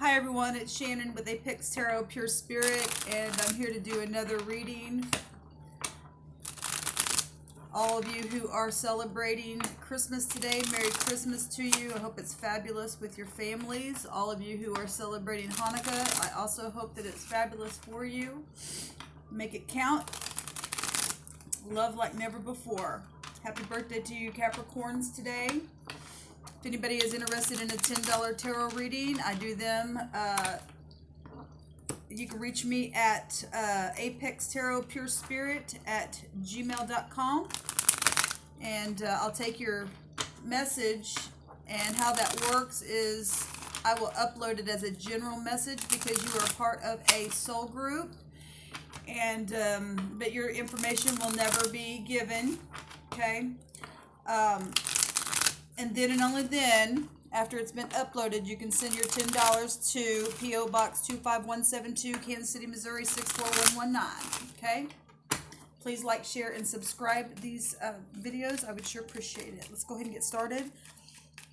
Hi everyone, it's Shannon with Apex Tarot Pure Spirit, and I'm here to do another reading. All of you who are celebrating Christmas today, Merry Christmas to you. I hope it's fabulous with your families. All of you who are celebrating Hanukkah, I also hope that it's fabulous for you. Make it count. Love like never before. Happy birthday to you Capricorns today. If anybody is interested in a $10 tarot reading, I do them. You can reach me at Apex Tarot Pure Spirit at gmail.com, and I'll take your message. And how that works is I will upload it as a general message because you are part of a soul group, and but your information will never be given. Okay. And then and only then, after it's been uploaded, you can send your $10 to P.O. Box 25172, Kansas City, Missouri 64119. Okay? Please like, share, and subscribe these videos. I would sure appreciate it. Let's go ahead and get started.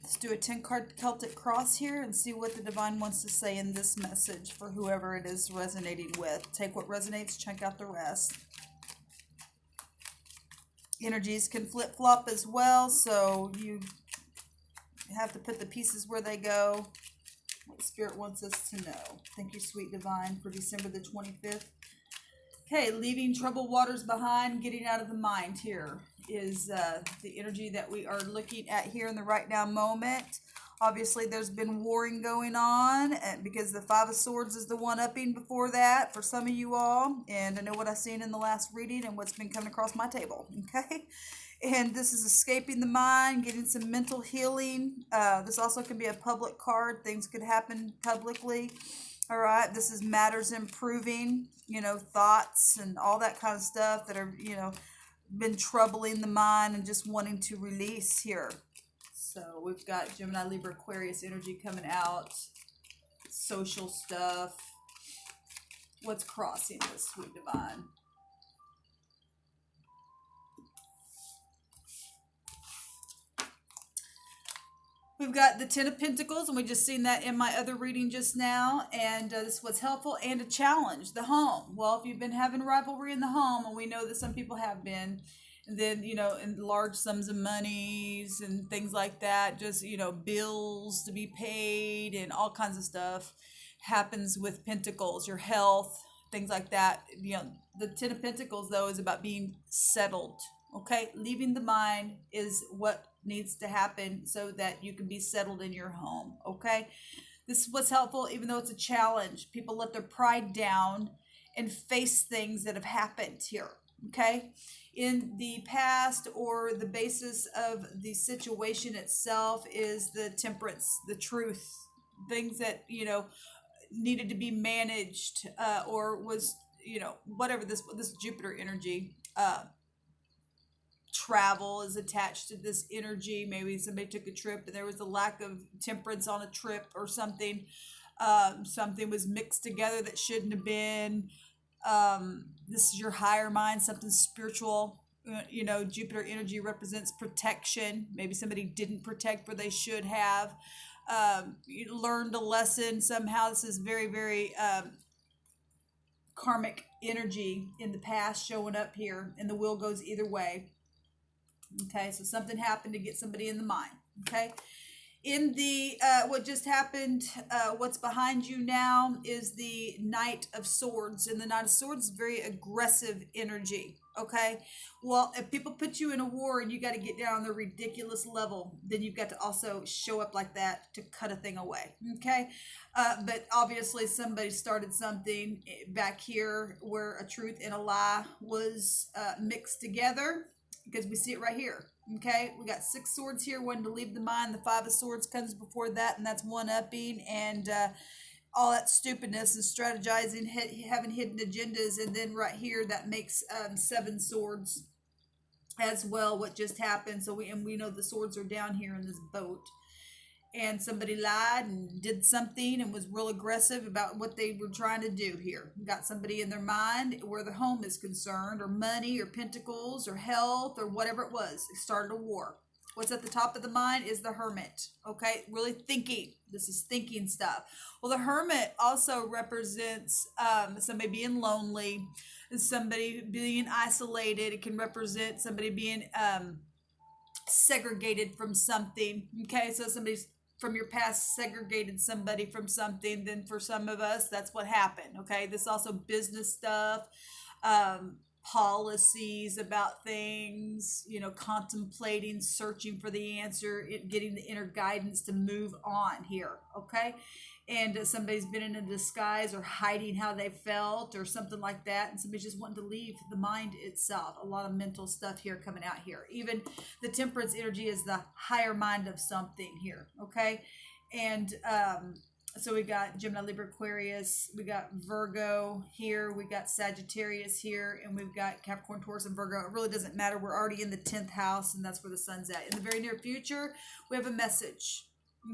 Let's do a 10-card Celtic cross here and see what the divine wants to say in this message for whoever it is resonating with. Take what resonates, check out the rest. Energies can flip-flop as well, so you have to put the pieces where they go. What Spirit wants us to know. Thank you, sweet divine, for December the 25th. Okay, leaving troubled waters behind, getting out of the mind here is the energy that we are looking at here in the right now moment. Obviously, there's been warring going on because the Five of Swords is the one-upping before that for some of you all. And I know what I've seen in the last reading and what's been coming across my table. Okay? And this is escaping the mind, getting some mental healing. This also can be a public card. Things could happen publicly. All right. This is matters improving, thoughts and all that kind of stuff that are, been troubling the mind and just wanting to release here. So we've got Gemini, Libra, Aquarius energy coming out. Social stuff. What's crossing this, sweet divine? We've got the Ten of Pentacles, and we just seen that in my other reading just now. And this is what's helpful, and a challenge, the home. Well, if you've been having rivalry in the home, and we know that some people have been, and then, in large sums of monies and things like that, just, bills to be paid and all kinds of stuff happens with Pentacles, your health, things like that. The Ten of Pentacles, though, is about being settled. Okay, leaving the mind is what needs to happen so that you can be settled in your home. Okay, this is what's helpful, even though it's a challenge. People let their pride down and face things that have happened here. Okay, in the past, or the basis of the situation itself is the temperance, the truth, things that needed to be managed, or was whatever this Jupiter energy. Travel is attached to this energy. Maybe somebody took a trip and there was a lack of temperance on a trip or something. Something was mixed together that shouldn't have been. This is your higher mind, something spiritual. Jupiter energy represents protection. Maybe somebody didn't protect where they should have. You learned a lesson somehow. This is very, very karmic energy in the past showing up here, and the wheel goes either way. Okay, so something happened to get somebody in the mind. Okay, in the what just happened, what's behind you now is the Knight of Swords, and the Knight of Swords is very aggressive energy. Okay, well, if people put you in a war and you got to get down on the ridiculous level, then you've got to also show up like that to cut a thing away. Okay, but obviously somebody started something back here where a truth and a lie was mixed together. Because we see it right here. Okay, we got 6 swords here, one to leave the mind. The 5 of swords comes before that, and that's one-upping, and all that stupidness and strategizing, having hidden agendas. And then right here, that makes 7 swords as well, what just happened. So we know the swords are down here in this boat. And somebody lied and did something and was real aggressive about what they were trying to do here. Got somebody in their mind where the home is concerned, or money, or pentacles, or health, or whatever it was. It started a war. What's at the top of the mind is the Hermit. Okay, really thinking. This is thinking stuff. Well, the Hermit also represents somebody being lonely, somebody being isolated. It can represent somebody being segregated from something. Okay, so somebody's from your past segregated somebody from something. Then for some of us, that's what happened. Okay, this also business stuff, policies about things, contemplating, searching for the answer, getting the inner guidance to move on here. Okay, and somebody's been in a disguise or hiding how they felt or something like that, and somebody's just wanting to leave the mind itself. A lot of mental stuff here coming out here. Even the Temperance energy is the higher mind of something here. Okay, and so we got Gemini, Libra, Aquarius, we got Virgo here, we got Sagittarius here, and we've got Capricorn, Taurus, and Virgo. It really doesn't matter. We're already in the 10th house, and that's where the sun's at. In the very near future, we have a message.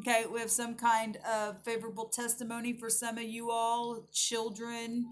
Okay, we have some kind of favorable testimony for some of you all, children.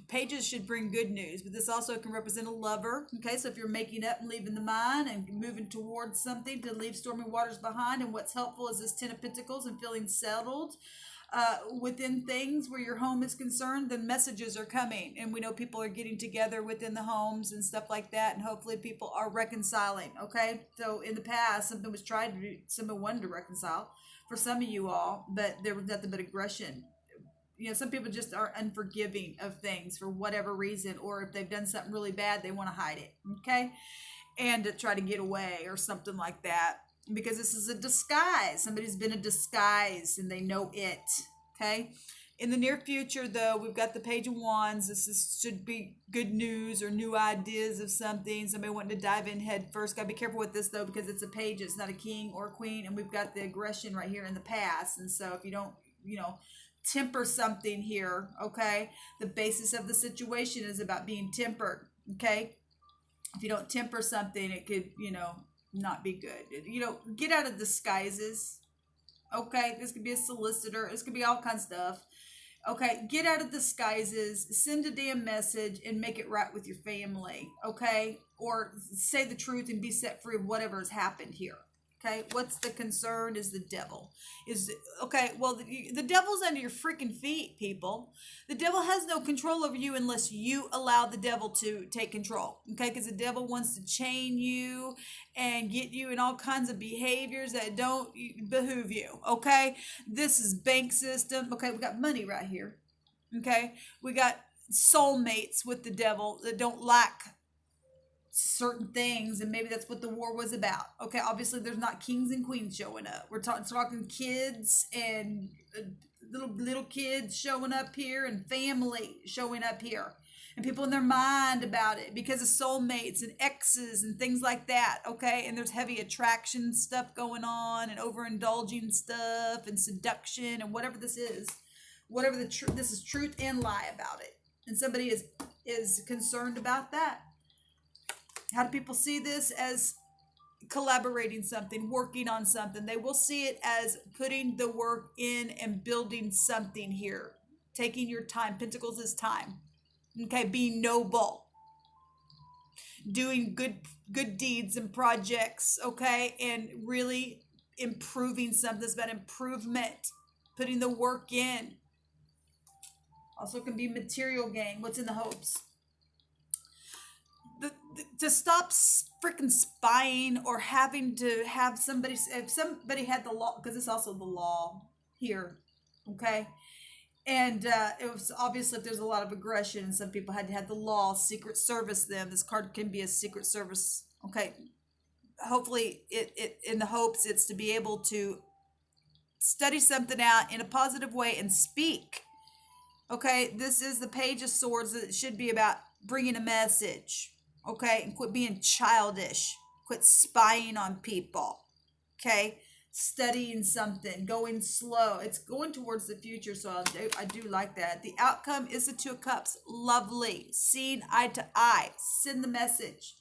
Pages should bring good news, but this also can represent a lover. Okay, so if you're making up and leaving the mind and moving towards something to leave stormy waters behind, and what's helpful is this 10 of Pentacles and feeling settled within things where your home is concerned, then messages are coming, and we know people are getting together within the homes and stuff like that, and hopefully people are reconciling. Okay, so in the past something was tried to do, someone wanted to reconcile for some of you all, but there was nothing but aggression. Some people just are unforgiving of things for whatever reason, or if they've done something really bad, they want to hide it. Okay, and to try to get away or something like that, because this is a disguise. Somebody's been a disguise and they know it. Okay, in the near future, though, we've got the Page of Wands. Should be good news or new ideas of something. Somebody wanting to dive in head first. Got to be careful with this, though, because it's a page. It's not a king or a queen. And we've got the aggression right here in the past. And so if you don't, temper something here, okay? The basis of the situation is about being tempered, okay? If you don't temper something, it could, not be good. Get out of disguises, okay? This could be a solicitor. This could be all kinds of stuff. Okay, get out of disguises, send a damn message, and make it right with your family, okay? Or say the truth and be set free of whatever has happened here. Okay, what's the concern is the devil. The devil's under your freaking feet, people. The devil has no control over you unless you allow the devil to take control. Okay, because the devil wants to chain you and get you in all kinds of behaviors that don't behoove you. Okay, this is bank system. Okay, we got money right here. Okay, we got soulmates with the devil that don't lack certain things, and maybe that's what the war was about. Okay, obviously there's not kings and queens showing up. We're talking kids and little kids showing up here, and family showing up here, and people in their mind about it because of soulmates and exes and things like that. Okay, and there's heavy attraction stuff going on, and overindulging stuff, and seduction, and whatever this is, whatever the truth. This is truth and lie about it, and somebody is concerned about that. How do people see this? As collaborating something, working on something. They will see it as putting the work in and building something here. Taking your time. Pentacles is time. Okay, being noble. Doing good deeds and projects, okay? And really improving something. It's about improvement. Putting the work in. Also can be material gain. What's in the hopes? To stop freaking spying or having to have somebody, if somebody had the law, because it's also the law here, okay? And it was obviously if there's a lot of aggression and some people had to have the law, Secret Service them. This card can be a Secret Service, okay? Hopefully it in the hopes it's to be able to study something out in a positive way and speak. Okay, this is the Page of Swords. It should be about bringing a message. Okay, and quit being childish. Quit spying on people. Okay, studying something, going slow. It's going towards the future, so I do like that. The outcome is the Two of Cups. Lovely. Seeing eye to eye. Send the message.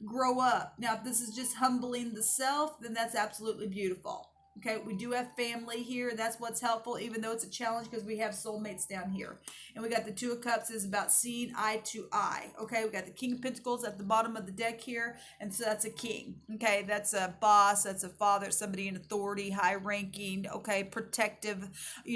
Grow up. Now, if this is just humbling the self, then that's absolutely beautiful. Okay, we do have family here. That's what's helpful, even though it's a challenge because we have soulmates down here. And we got the Two of Cups is about seeing eye to eye. Okay, we got the King of Pentacles at the bottom of the deck here. And so that's a king. Okay, that's a boss. That's a father, somebody in authority, high ranking. Okay, protective,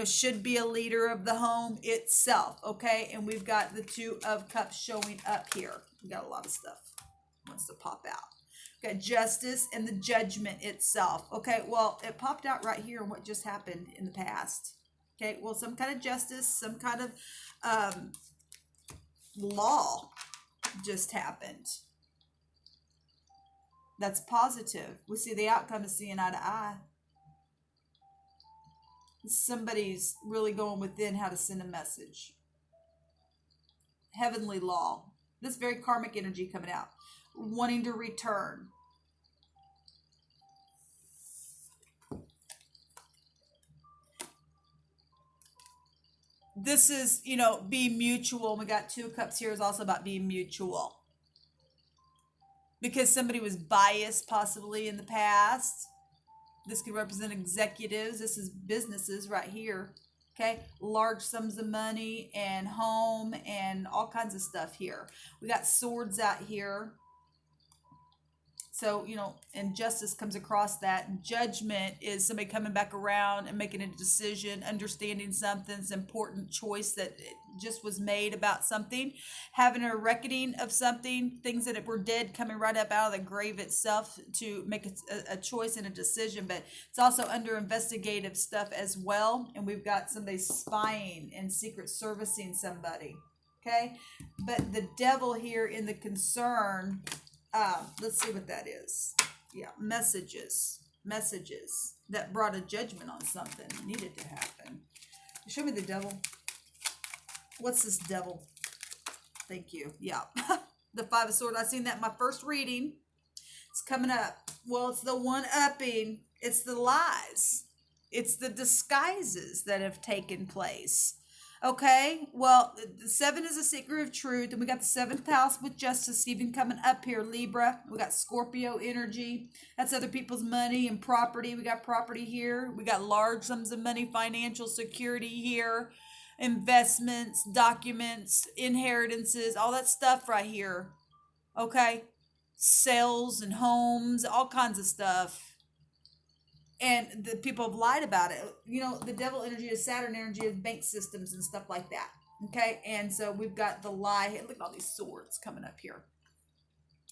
should be a leader of the home itself. Okay, and we've got the Two of Cups showing up here. We got a lot of stuff wants to pop out. Got Justice and the Judgment itself. Okay, well, it popped out right here in what just happened in the past. Okay, well, some kind of justice, some kind of law just happened. That's positive. We see the outcome is seeing eye to eye. Somebody's really going within how to send a message. Heavenly law. This very karmic energy coming out. Wanting to return. This is, being mutual. We got Two of Cups here is also about being mutual. Because somebody was biased possibly in the past. This could represent executives. This is businesses right here. Okay, large sums of money and home and all kinds of stuff here. We got swords out here. So, and justice comes across that. Judgment is somebody coming back around and making a decision, understanding something's important choice that just was made about something, having a reckoning of something, things that were dead coming right up out of the grave itself to make a choice and a decision. But it's also under investigative stuff as well. And we've got somebody spying and secret servicing somebody. Okay, but the devil here in the concern. Let's see what that is. Yeah, messages that brought a judgment on something needed to happen. Show me the devil. What's this devil? Thank you. Yeah, the Five of Swords. I seen that in my first reading. It's coming up. Well, it's the one-upping. It's the lies. It's the disguises that have taken place. Okay, well, the 7 is a secret of truth, and we got the 7th house with justice even coming up here, Libra. We got Scorpio energy. That's other people's money and property. We got property here. We got large sums of money, financial security here, investments, documents, inheritances, all that stuff right here. Okay, sales and homes, all kinds of stuff. And the people have lied about it. The devil energy is Saturn energy is bank systems and stuff like that. Okay. And so we've got the lie. Look at all these swords coming up here.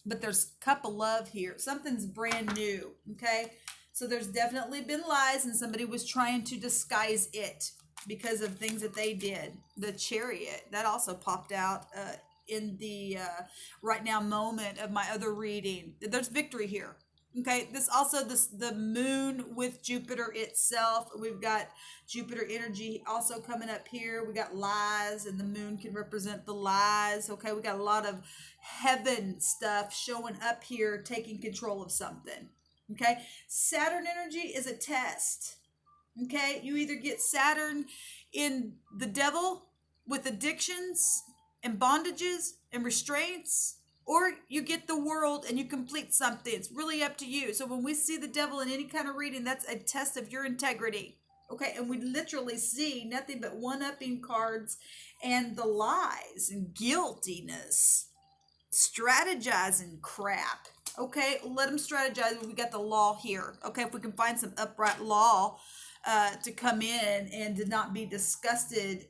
But there's cup of love here. Something's brand new. Okay. So there's definitely been lies and somebody was trying to disguise it because of things that they did. The Chariot, that also popped out in the right now moment of my other reading. There's victory here. Okay, this also the moon with Jupiter itself. We've got Jupiter energy also coming up here. We got lies, and the moon can represent the lies. Okay, we got a lot of heaven stuff showing up here, taking control of something. Okay, Saturn energy is a test. Okay, you either get Saturn in the devil with addictions and bondages and restraints, or you get the world and you complete something. It's really up to you. So when we see the devil in any kind of reading, that's a test of your integrity. Okay, and we literally see nothing but one-upping cards and the lies and guiltiness, strategizing crap. Okay, let them strategize. We got the law here. Okay, if we can find some upright law to come in and to not be disgusted,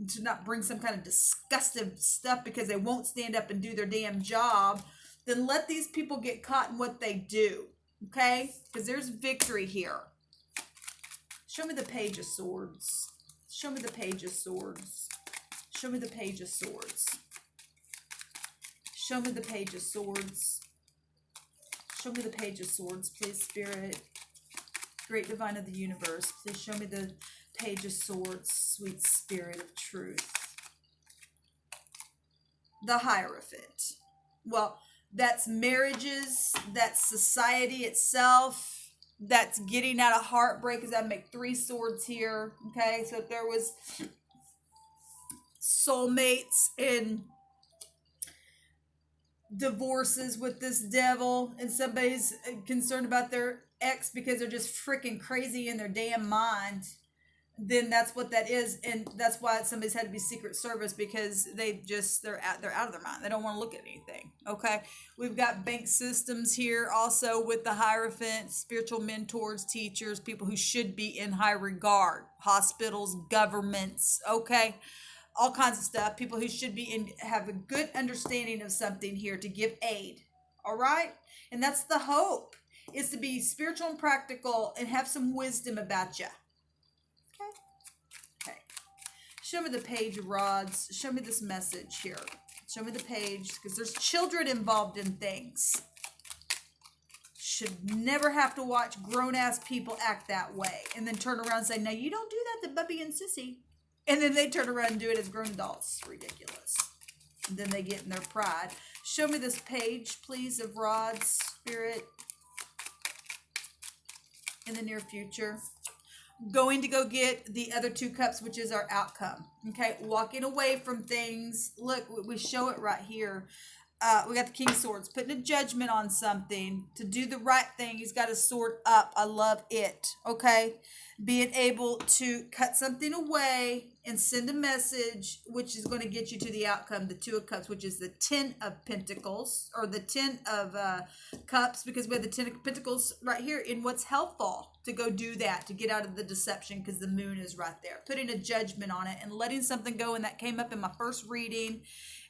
to not bring some kind of disgusting stuff because they won't stand up and do their damn job, then let these people get caught in what they do. Okay, because there's victory here. Show me the Page of Swords. Show me the Page of Swords. Show me the Page of Swords. Show me the Page of Swords. Show me the Page of Swords, please, Spirit. Great Divine of the Universe, please show me the Page of Swords, sweet Spirit of truth. The Hierophant. Well, that's marriages, that's society itself, that's getting out of heartbreak, because I make 3 swords here. Okay, so if there was soulmates and divorces with this devil and somebody's concerned about their X because they're just freaking crazy in their damn mind, then that's what that is. And that's why somebody's had to be Secret Service, because they're out of their mind. They don't want to look at anything. Okay. We've got bank systems here also with the Hierophant, spiritual mentors, teachers, people who should be in high regard, hospitals, governments. Okay. All kinds of stuff. People who should be have a good understanding of something here to give aid. All right. And that's the hope, is to be spiritual and practical and have some wisdom about you. Okay. Show me the page, rods. Show me this message here. Show me the page, because there's children involved in things. Should never have to watch grown-ass people act that way and then turn around and say, "Now you don't do that to Bubby and Sissy." And then they turn around and do it as grown adults. It's ridiculous. And then they get in their pride. Show me this page, please, of rods, spirit, in the near future. Going to go get the other 2 cups, which is our outcome. Okay, walking away from things. Look, we show it right here. We got the King of Swords, putting a judgment on something to do the right thing. He's got his sword up. I love it. Okay, being able to cut something away and send a message, which is going to get you to the outcome, the 2 of Cups, which is the 10 of Pentacles, or the 10 of Cups, because we have the 10 of Pentacles right here in what's helpful to go do that, to get out of the deception, because the moon is right there. Putting a judgment on it and letting something go, and that came up in my first reading.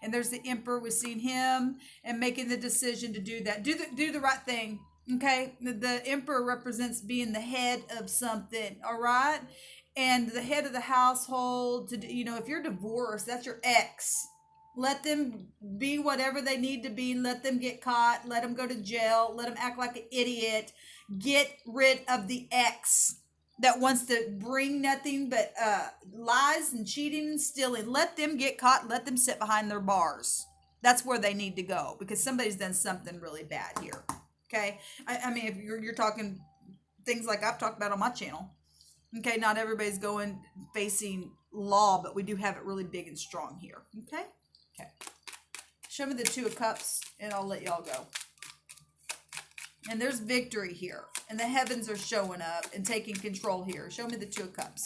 And there's the Emperor. We've seen him and making the decision to do that. Do the right thing. Okay. The Emperor represents being the head of something. All right. And the head of the household. If you're divorced, that's your ex. Let them be whatever they need to be. Let them get caught. Let them go to jail. Let them act like an idiot. Get rid of the ex that wants to bring nothing but lies and cheating and stealing. Let them get caught. Let them sit behind their bars. That's where they need to go, because somebody's done something really bad here. Okay. I mean, if you're talking things like I've talked about on my channel. Okay. Not everybody's facing law, but we do have it really big and strong here. Okay. Okay. Show me the 2 of Cups and I'll let y'all go. And there's victory here. And the heavens are showing up and taking control here. Show me the 2 of Cups.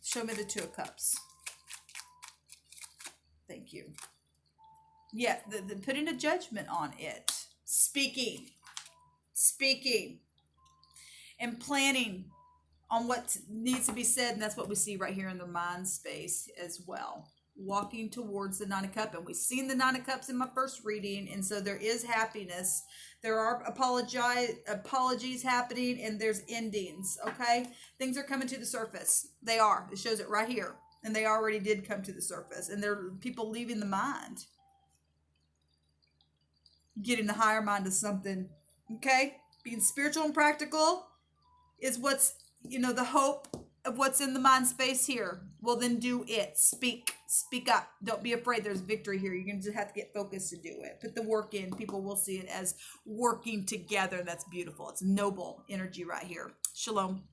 Show me the 2 of Cups. Thank you. Yeah, the putting a judgment on it. Speaking. And planning on what needs to be said. And that's what we see right here in the mind space as well. Walking towards the 9 of Cups, and we've seen the 9 of Cups in my first reading, and so there is happiness. There are apologies happening, and there's endings. Okay, things are coming to the surface. They are. It shows it right here, and they already did come to the surface. And there are people leaving the mind, getting the higher mind of something. Okay, being spiritual and practical is what's the hope of what's in the mind space here. Well, then do it. Speak up. Don't be afraid. There's victory here. You're going to just have to get focused to do it. Put the work in. People will see it as working together. That's beautiful. It's noble energy right here. Shalom.